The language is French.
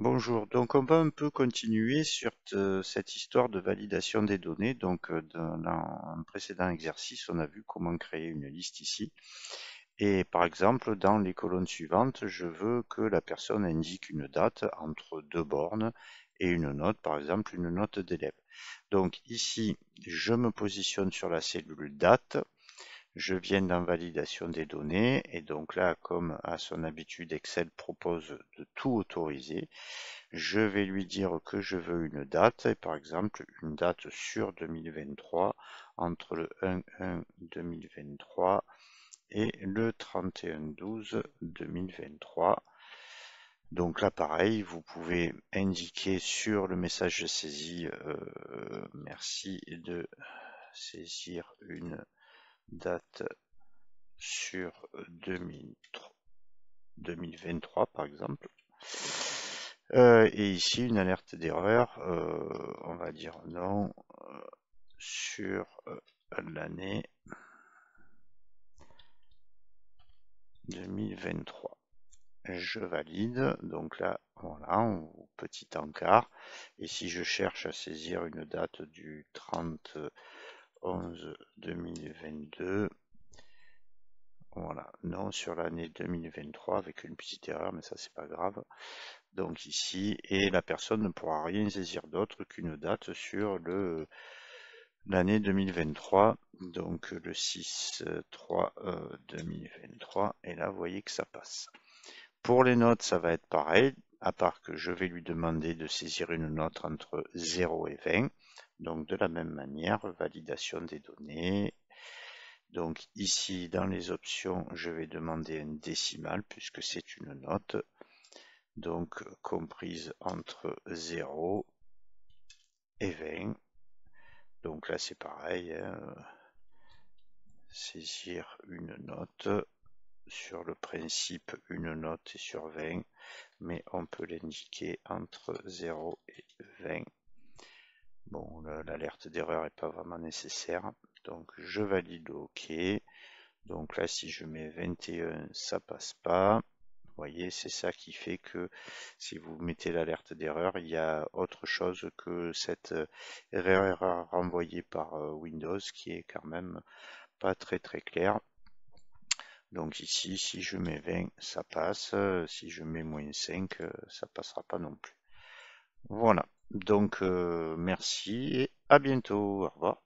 Bonjour, donc on va un peu continuer sur cette histoire de validation des données. Donc dans un précédent exercice, on a vu comment créer une liste ici. Et par exemple, dans les colonnes suivantes, je veux que la personne indique une date entre deux bornes et une note, par exemple une note d'élève. Donc ici, je me positionne sur la cellule date. Je viens dans validation des données et donc là, comme à son habitude, Excel propose de tout autoriser. Je vais lui dire que je veux une date, et par exemple une date sur 2023, entre le 1-1-2023 et le 31-12-2023. Donc là, pareil, vous pouvez indiquer sur le message de saisie, merci de saisir une date sur 2023, par exemple. Et ici, une alerte d'erreur, on va dire non sur l'année 2023. Je valide, donc là, voilà, petit encart. Et si je cherche à saisir une date du 30-11-2022, voilà, non sur l'année 2023 avec une petite erreur, mais ça c'est pas grave. Donc ici, et la personne ne pourra rien saisir d'autre qu'une date sur l'année 2023, donc le 6-3-2023, et là vous voyez que ça passe. Pour les notes, ça va être pareil, à part que je vais lui demander de saisir une note entre 0 et 20, donc de la même manière, validation des données. Donc ici, dans les options, je vais demander un décimal, puisque c'est une note, donc comprise entre 0 et 20. Donc là, c'est pareil, hein, saisir une note. Sur le principe, une note est sur 20, mais on peut l'indiquer entre 0 et 20. Bon, l'alerte d'erreur n'est pas vraiment nécessaire, donc je valide OK. Donc là, si je mets 21, ça passe pas. Vous voyez, c'est ça qui fait que si vous mettez l'alerte d'erreur, il y a autre chose que cette erreur renvoyée par Windows qui est quand même pas très claire. Donc ici, si je mets 20, ça passe. Si je mets -5, ça passera pas non plus. Voilà. Donc merci et à bientôt. Au revoir.